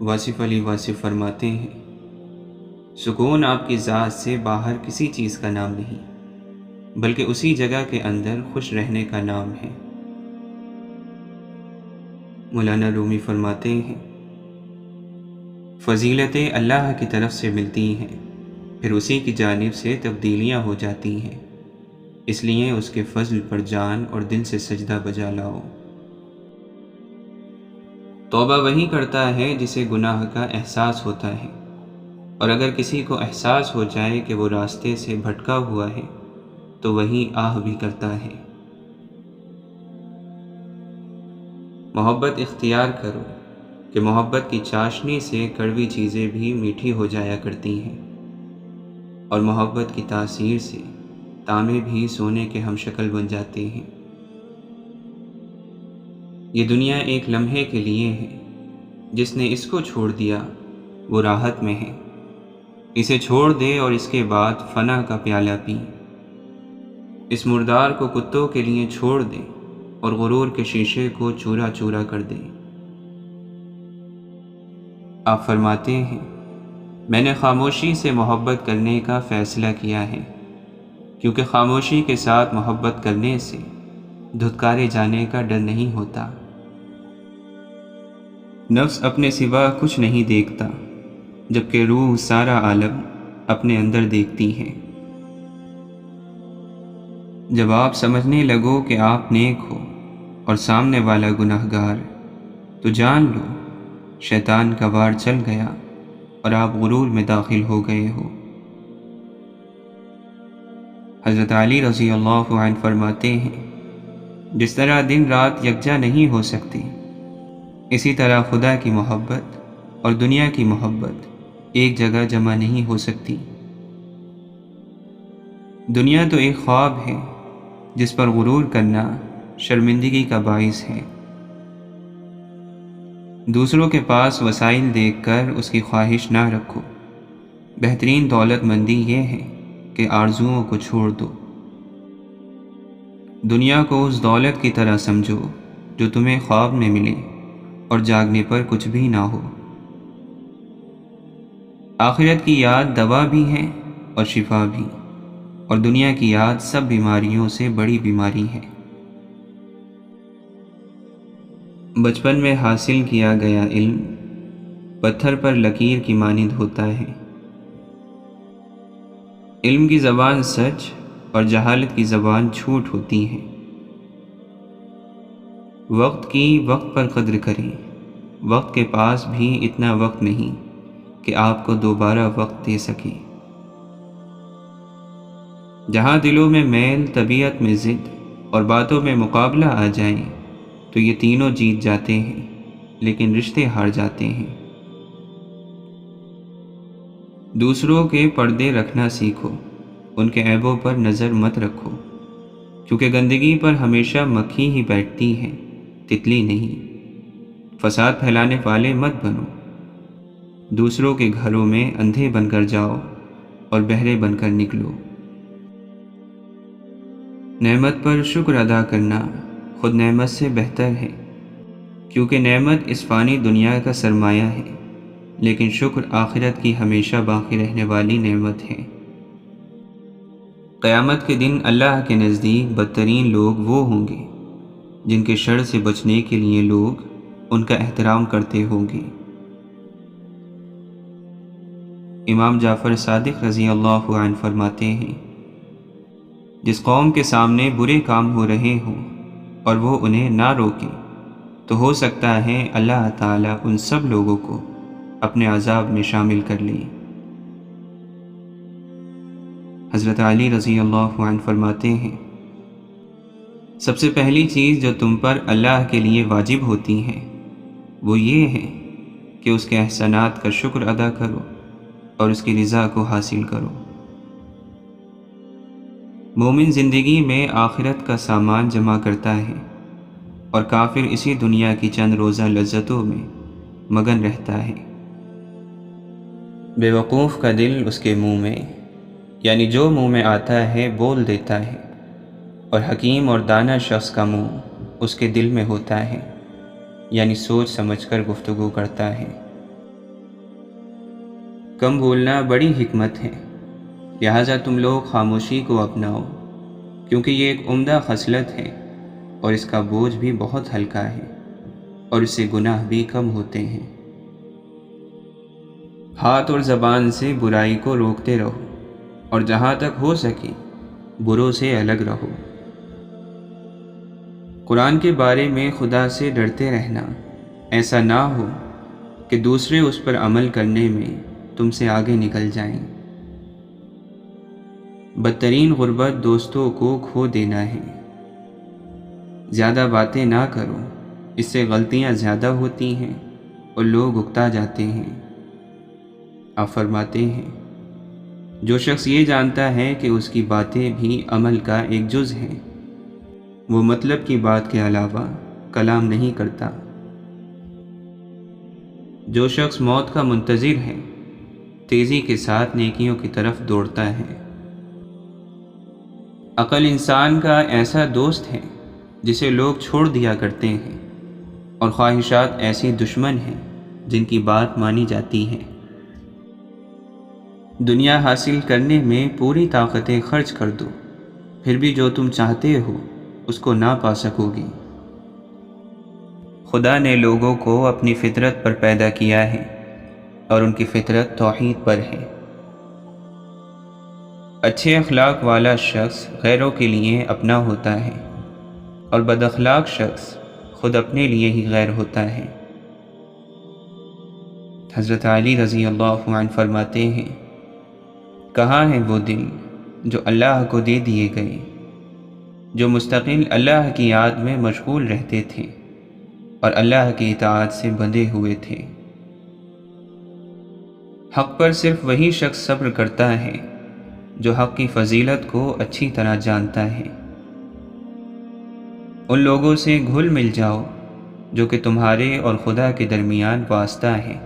واصف علی واصف فرماتے ہیں، سکون آپ کی ذات سے باہر کسی چیز کا نام نہیں، بلکہ اسی جگہ کے اندر خوش رہنے کا نام ہے۔ مولانا رومی فرماتے ہیں، فضیلتیں اللہ کی طرف سے ملتی ہیں، پھر اسی کی جانب سے تبدیلیاں ہو جاتی ہیں، اس لیے اس کے فضل پر جان اور دل سے سجدہ بجا لاؤ۔ توبہ وہی کرتا ہے جسے گناہ کا احساس ہوتا ہے، اور اگر کسی کو احساس ہو جائے کہ وہ راستے سے بھٹکا ہوا ہے تو وہی آہ بھی کرتا ہے۔ محبت اختیار کرو کہ محبت کی چاشنی سے کڑوی چیزیں بھی میٹھی ہو جایا کرتی ہیں، اور محبت کی تاثیر سے تانبے بھی سونے کے ہم شکل بن جاتے ہیں۔ یہ دنیا ایک لمحے کے لیے ہے، جس نے اس کو چھوڑ دیا وہ راحت میں ہے، اسے چھوڑ دے اور اس کے بعد فنا کا پیالہ پی۔ اس مردار کو کتوں کے لیے چھوڑ دے اور غرور کے شیشے کو چورا چورا کر دے۔ آپ فرماتے ہیں، میں نے خاموشی سے محبت کرنے کا فیصلہ کیا ہے، کیونکہ خاموشی کے ساتھ محبت کرنے سے دھتکارے جانے کا ڈر نہیں ہوتا۔ نفس اپنے سوا کچھ نہیں دیکھتا، جبکہ روح سارا عالم اپنے اندر دیکھتی ہے۔ جب آپ سمجھنے لگو کہ آپ نیک ہو اور سامنے والا گناہگار، تو جان لو شیطان کا وار چل گیا اور آپ غرور میں داخل ہو گئے ہو۔ حضرت علی رضی اللہ عنہ فرماتے ہیں، جس طرح دن رات یکجا نہیں ہو سکتی، اسی طرح خدا کی محبت اور دنیا کی محبت ایک جگہ جمع نہیں ہو سکتی۔ دنیا تو ایک خواب ہے جس پر غرور کرنا شرمندگی کا باعث ہے۔ دوسروں کے پاس وسائل دیکھ کر اس کی خواہش نہ رکھو، بہترین دولت مندی یہ ہے کہ آرزوؤں کو چھوڑ دو۔ دنیا کو اس دولت کی طرح سمجھو جو تمہیں خواب میں ملے اور جاگنے پر کچھ بھی نہ ہو۔ آخرت کی یاد دوا بھی ہے اور شفا بھی، اور دنیا کی یاد سب بیماریوں سے بڑی بیماری ہے۔ بچپن میں حاصل کیا گیا علم پتھر پر لکیر کی مانند ہوتا ہے۔ علم کی زبان سچ اور جہالت کی زبان جھوٹ ہوتی ہے۔ وقت کی وقت پر قدر کریں، وقت کے پاس بھی اتنا وقت نہیں کہ آپ کو دوبارہ وقت دے سکے۔ جہاں دلوں میں میل، طبیعت میں ضد اور باتوں میں مقابلہ آ جائیں تو یہ تینوں جیت جاتے ہیں، لیکن رشتے ہار جاتے ہیں۔ دوسروں کے پردے رکھنا سیکھو، ان کے عیبوں پر نظر مت رکھو، کیونکہ گندگی پر ہمیشہ مکھی ہی بیٹھتی ہے، تتلی نہیں۔ فساد پھیلانے والے مت بنو، دوسروں کے گھروں میں اندھے بن کر جاؤ اور بہرے بن کر نکلو۔ نعمت پر شکر ادا کرنا خود نعمت سے بہتر ہے، کیونکہ نعمت اس فانی دنیا کا سرمایہ ہے، لیکن شکر آخرت کی ہمیشہ باقی رہنے والی نعمت ہے۔ قیامت کے دن اللہ کے نزدیک بدترین لوگ وہ ہوں گے جن کے شر سے بچنے کے لیے لوگ ان کا احترام کرتے ہوں گے۔ امام جعفر صادق رضی اللہ عنہ فرماتے ہیں، جس قوم کے سامنے برے کام ہو رہے ہوں اور وہ انہیں نہ روکے تو ہو سکتا ہے اللہ تعالیٰ ان سب لوگوں کو اپنے عذاب میں شامل کر لے۔ حضرت علی رضی اللہ عنہ فرماتے ہیں، سب سے پہلی چیز جو تم پر اللہ کے لیے واجب ہوتی ہے وہ یہ ہے کہ اس کے احسانات کا شکر ادا کرو اور اس کی رضا کو حاصل کرو۔ مومن زندگی میں آخرت کا سامان جمع کرتا ہے اور کافر اسی دنیا کی چند روزہ لذتوں میں مگن رہتا ہے۔ بے وقوف کا دل اس کے منہ میں، یعنی جو منہ میں آتا ہے بول دیتا ہے، اور حکیم اور دانا شخص کا منہ اس کے دل میں ہوتا ہے، یعنی سوچ سمجھ کر گفتگو کرتا ہے۔ کم بولنا بڑی حکمت ہے، لہٰذا تم لوگ خاموشی کو اپناؤ، کیونکہ یہ ایک عمدہ خصلت ہے اور اس کا بوجھ بھی بہت ہلکا ہے اور اس سے گناہ بھی کم ہوتے ہیں۔ ہاتھ اور زبان سے برائی کو روکتے رہو اور جہاں تک ہو سکے بروں سے الگ رہو۔ قرآن کے بارے میں خدا سے ڈرتے رہنا، ایسا نہ ہو کہ دوسرے اس پر عمل کرنے میں تم سے آگے نکل جائیں۔ بدترین غربت دوستوں کو کھو دینا ہے۔ زیادہ باتیں نہ کرو، اس سے غلطیاں زیادہ ہوتی ہیں اور لوگ اکتا جاتے ہیں۔ آپ فرماتے ہیں، جو شخص یہ جانتا ہے کہ اس کی باتیں بھی عمل کا ایک جز ہیں، وہ مطلب کی بات کے علاوہ کلام نہیں کرتا۔ جو شخص موت کا منتظر ہے، تیزی کے ساتھ نیکیوں کی طرف دوڑتا ہے۔ عقل انسان کا ایسا دوست ہے جسے لوگ چھوڑ دیا کرتے ہیں، اور خواہشات ایسی دشمن ہیں جن کی بات مانی جاتی ہے۔ دنیا حاصل کرنے میں پوری طاقتیں خرچ کر دو، پھر بھی جو تم چاہتے ہو اس کو نہ پا سکو گی۔ خدا نے لوگوں کو اپنی فطرت پر پیدا کیا ہے اور ان کی فطرت توحید پر ہے۔ اچھے اخلاق والا شخص غیروں کے لیے اپنا ہوتا ہے اور بد اخلاق شخص خود اپنے لیے ہی غیر ہوتا ہے۔ حضرت علی رضی اللہ عنہ فرماتے ہیں، کہاں ہیں وہ دن جو اللہ کو دے دیے گئے، جو مستقل اللہ کی یاد میں مشغول رہتے تھے اور اللہ کی اطاعت سے بندھے ہوئے تھے۔ حق پر صرف وہی شخص صبر کرتا ہے جو حق کی فضیلت کو اچھی طرح جانتا ہے۔ ان لوگوں سے گھل مل جاؤ جو کہ تمہارے اور خدا کے درمیان واسطہ ہے،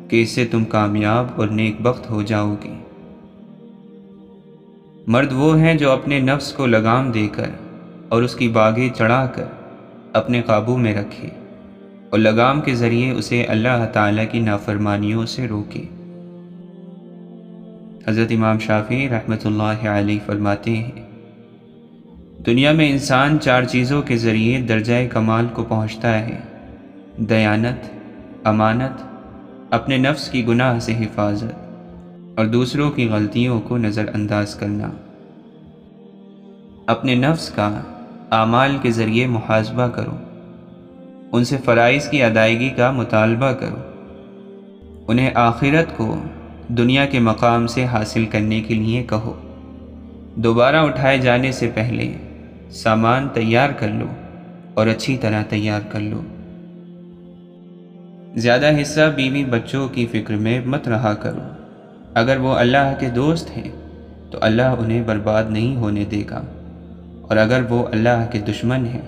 کہ اس سے تم کامیاب اور نیک بخت ہو جاؤ گے۔ مرد وہ ہیں جو اپنے نفس کو لگام دے کر اور اس کی باگیں چڑھا کر اپنے قابو میں رکھے اور لگام کے ذریعے اسے اللہ تعالیٰ کی نافرمانیوں سے روکے۔ حضرت امام شافعی رحمۃ اللہ علیہ فرماتے ہیں، دنیا میں انسان 4 چیزوں کے ذریعے درجہ کمال کو پہنچتا ہے: دیانت، امانت، اپنے نفس کی گناہ سے حفاظت اور دوسروں کی غلطیوں کو نظر انداز کرنا۔ اپنے نفس کا اعمال کے ذریعے محاسبہ کرو، ان سے فرائض کی ادائیگی کا مطالبہ کرو، انہیں آخرت کو دنیا کے مقام سے حاصل کرنے کے لیے کہو، دوبارہ اٹھائے جانے سے پہلے سامان تیار کر لو اور اچھی طرح تیار کر لو۔ زیادہ حصہ بیوی بچوں کی فکر میں مت رہا کرو، اگر وہ اللہ کے دوست ہیں تو اللہ انہیں برباد نہیں ہونے دے گا، اور اگر وہ اللہ کے دشمن ہیں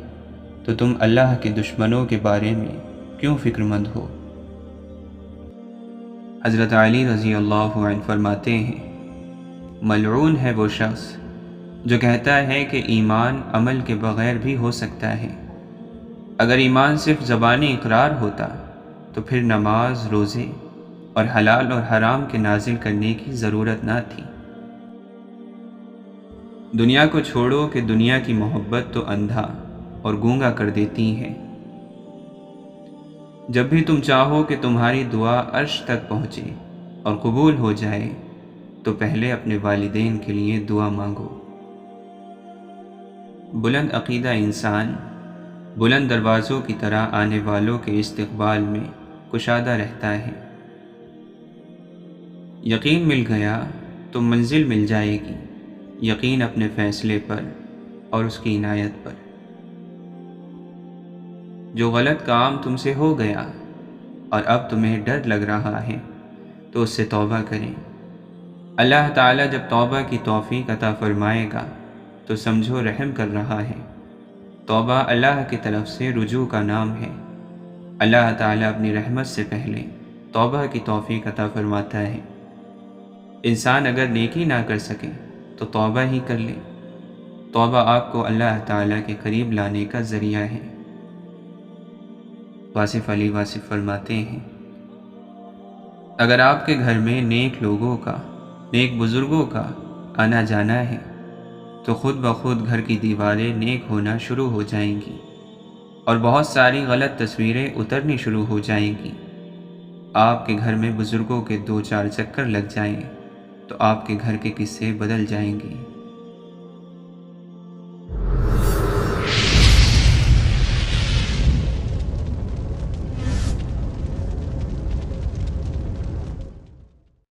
تو تم اللہ کے دشمنوں کے بارے میں کیوں فکر مند ہو؟ حضرت علی رضی اللہ عنہ فرماتے ہیں، ملعون ہے وہ شخص جو کہتا ہے کہ ایمان عمل کے بغیر بھی ہو سکتا ہے۔ اگر ایمان صرف زبانی اقرار ہوتا تو پھر نماز، روزے اور حلال اور حرام کے نازل کرنے کی ضرورت نہ تھی۔ دنیا کو چھوڑو کہ دنیا کی محبت تو اندھا اور گونگا کر دیتی ہے۔ جب بھی تم چاہو کہ تمہاری دعا عرش تک پہنچے اور قبول ہو جائے تو پہلے اپنے والدین کے لیے دعا مانگو۔ بلند عقیدہ انسان بلند دروازوں کی طرح آنے والوں کے استقبال میں کشادہ رہتا ہے۔ یقین مل گیا تو منزل مل جائے گی، یقین اپنے فیصلے پر اور اس کی عنایت پر۔ جو غلط کام تم سے ہو گیا اور اب تمہیں ڈر لگ رہا ہے تو اس سے توبہ کریں۔ اللہ تعالیٰ جب توبہ کی توفیق عطا فرمائے گا تو سمجھو رحم کر رہا ہے۔ توبہ اللہ کی طرف سے رجوع کا نام ہے۔ اللہ تعالیٰ اپنی رحمت سے پہلے توبہ کی توفیق عطا فرماتا ہے۔ انسان اگر نیکی نہ کر سکے تو توبہ ہی کر لے۔ توبہ آپ کو اللہ تعالیٰ کے قریب لانے کا ذریعہ ہے۔ واصف علی واصف فرماتے ہیں، اگر آپ کے گھر میں نیک لوگوں کا، نیک بزرگوں کا آنا جانا ہے تو خود بخود گھر کی دیواریں نیک ہونا شروع ہو جائیں گی اور بہت ساری غلط تصویریں اترنی شروع ہو جائیں گی۔ آپ کے گھر میں بزرگوں کے 2-4 چکر لگ جائیں تو آپ کے گھر کے قصے بدل جائیں گے۔